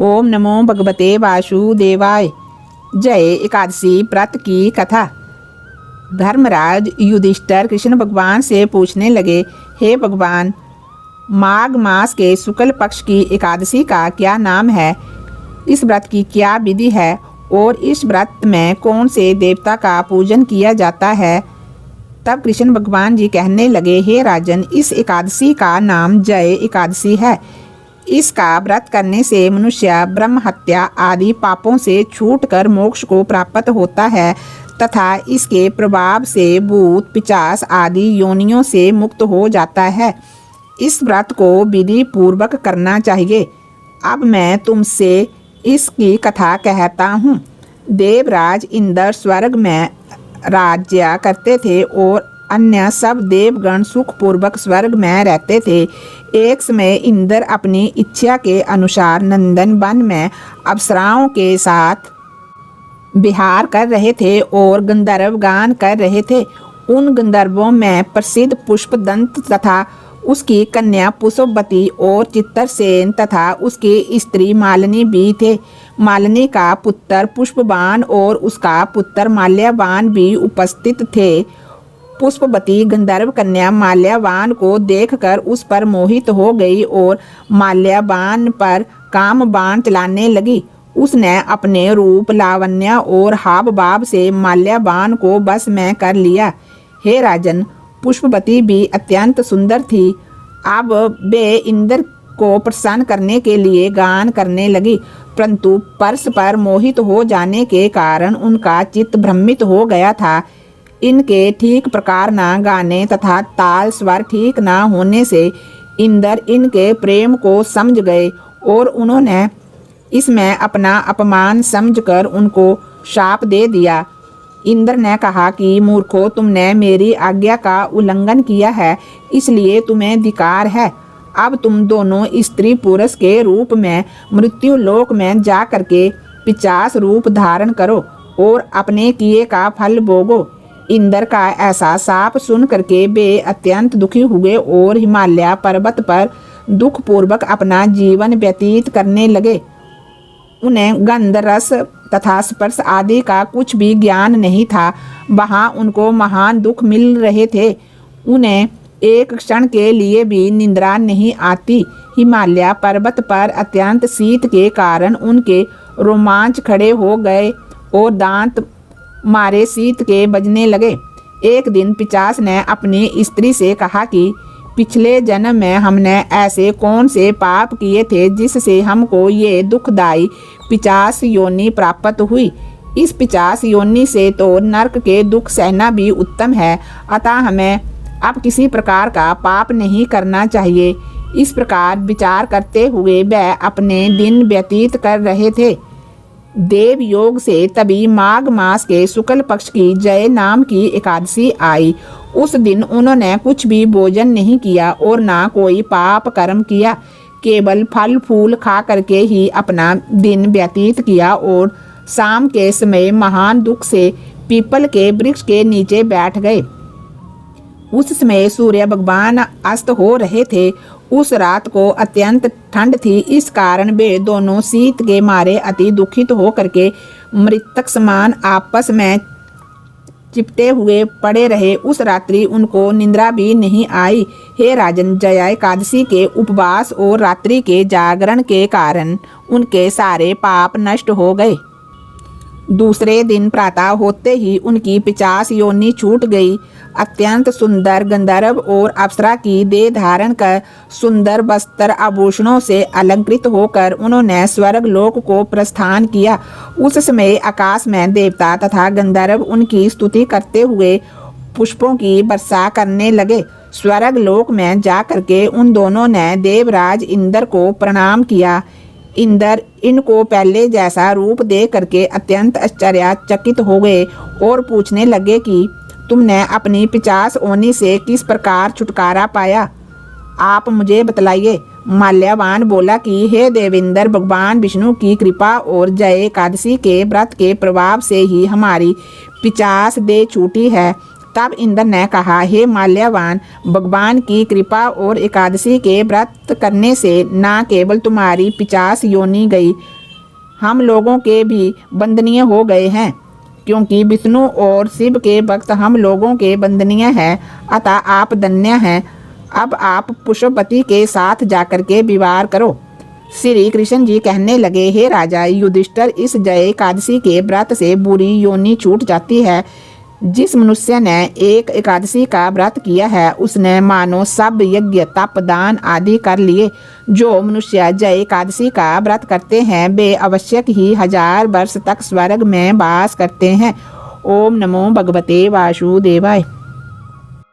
ओम नमो भगवते वासुदेवाय। जय एकादशी व्रत की कथा। धर्मराज युधिष्ठिर कृष्ण भगवान से पूछने लगे, हे भगवान, माघ मास के शुक्ल पक्ष की एकादशी का क्या नाम है? इस व्रत की क्या विधि है और इस व्रत में कौन से देवता का पूजन किया जाता है? तब कृष्ण भगवान जी कहने लगे, हे राजन, इस एकादशी का नाम जय एकादशी है। इसका व्रत करने से मनुष्य ब्रह्म हत्या आदि पापों से छूटकर मोक्ष को प्राप्त होता है तथा इसके प्रभाव से भूत पिशाच आदि योनियों से मुक्त हो जाता है। इस व्रत को विधि पूर्वक करना चाहिए। अब मैं तुमसे इसकी कथा कहता हूँ। देवराज इंद्र स्वर्ग में राज्य करते थे और अन्य सब देवगण सुखपूर्वक स्वर्ग में रहते थे। एक समय इंद्र अपनी इच्छा के अनुसार नंदन वन में अप्सराओं के साथ विहार कर रहे थे और गंधर्व गान कर रहे थे। उन गंधर्वों में प्रसिद्ध पुष्पदंत तथा उसकी कन्या पुष्पवती और चित्रसेन तथा उसकी स्त्री मालिनी भी थे। मालिनी का पुत्र पुष्पवान और उसका पुत्र माल्यवान भी उपस्थित थे। पुष्पवती गंधर्व कन्या माल्यवान को देखकर उस पर मोहित हो गई और माल्यवान पर काम बाण चलाने लगी। उसने अपने रूप, लावण्य और हाव भाव से माल्यवान को बस में कर लिया। हे राजन, पुष्पवती भी अत्यंत सुंदर थी। अब वे इंद्र को प्रसन्न करने के लिए गान करने लगी, परंतु परस पर मोहित हो जाने के कारण उनका चित्त भ्रमित हो गया था। इनके ठीक प्रकार ना गाने तथा ताल स्वर ठीक ना होने से इंद्र इनके प्रेम को समझ गए और उन्होंने इसमें अपना अपमान समझकर उनको शाप दे दिया। इंद्र ने कहा कि मूर्खों, तुमने मेरी आज्ञा का उल्लंघन किया है, इसलिए तुम्हें धिक्कार है। अब तुम दोनों स्त्री पुरुष के रूप में मृत्यु लोक में जा करके पिशाच रूप धारण करो और अपने किए का फल भोगो। इंद्र का ऐसा शाप सुन करके वे अत्यंत दुखी हुए और हिमालय पर्वत पर दुखपूर्वक अपना जीवन व्यतीत करने लगे। उन्हें गंध, रस तथा स्पर्श आदि का कुछ भी ज्ञान नहीं था। वहाँ उनको महान दुख मिल रहे थे। उन्हें एक क्षण के लिए भी निद्रा नहीं आती। हिमालय पर्वत पर अत्यंत शीत के कारण उनके रोमांच खड़े हो गए और दांत मारे शीत के बजने लगे। एक दिन पिशाच ने अपनी स्त्री से कहा कि पिछले जन्म में हमने ऐसे कौन से पाप किए थे जिससे हमको ये दुखदायी पिशाच योनि प्राप्त हुई। इस पिशाच योनि से तो नरक के दुख सहना भी उत्तम है, अतः हमें अब किसी प्रकार का पाप नहीं करना चाहिए। इस प्रकार विचार करते हुए वह अपने दिन व्यतीत कर रहे थे। देव योग से तभी माघ मास के शुक्ल पक्ष की जय नाम की एकादशी आई। उस दिन उन्होंने कुछ भी भोजन नहीं किया और ना कोई पाप कर्म किया, केवल फल फूल खा करके ही अपना दिन व्यतीत किया और शाम के समय महान दुख से पीपल के वृक्ष के नीचे बैठ गए। उस समय सूर्य भगवान अस्त हो रहे थे। उस रात को अत्यंत ठंड थी, इस कारण वे दोनों शीत के मारे अति दुखित हो करके मृतक समान आपस में चिपटे हुए पड़े रहे। उस रात्रि उनको निद्रा भी नहीं आई। हे राजन, जया एकादशी के उपवास और रात्रि के जागरण के कारण उनके सारे पाप नष्ट हो गए। दूसरे दिन प्रातः होते ही उनकी पिशाच योनि छूट गई। अत्यंत सुंदर गंधर्व और अप्सरा की देह धारण कर सुंदर वस्त्र आभूषणों से अलंकृत होकर उन्होंने स्वर्ग लोक को प्रस्थान किया। उस समय आकाश में देवता तथा गंधर्व उनकी स्तुति करते हुए पुष्पों की वर्षा करने लगे। स्वर्ग लोक में जा करके उन दोनों ने देवराज इंद्र को प्रणाम किया। इंद्र इनको पहले जैसा रूप देख करके अत्यंत आश्चर्यचकित हो गए और पूछने लगे कि तुमने अपनी पिशाच योनि से किस प्रकार छुटकारा पाया, आप मुझे बतलाइए। माल्यवान बोला कि हे देवेंद्र, भगवान विष्णु की कृपा और जय एकादशी के व्रत के प्रभाव से ही हमारी पिशाच देह छूटी है। तब इंद्र ने कहा, हे माल्यवान, भगवान की कृपा और एकादशी के व्रत करने से न केवल तुम्हारी 50 योनि गई, हम लोगों के भी वंदनीय हो गए हैं, क्योंकि विष्णु और शिव के भक्त हम लोगों के वंदनीय हैं, अतः आप धन्य हैं। अब आप पुष्पवती के साथ जाकर के विवाह करो। श्री कृष्ण जी कहने लगे, हे राजा युधिष्ठिर, इस जय एकादशी के व्रत से बुरी योनि छूट जाती है। जिस मनुष्य ने एक एकादशी का व्रत किया है उसने मानो सब यज्ञ तप दान आदि कर लिए। जो मनुष्य जय एकादशी का व्रत करते हैं वे अवश्य ही 1000 वर्ष तक स्वर्ग में वास करते हैं। ओम नमो भगवते वासुदेवाय।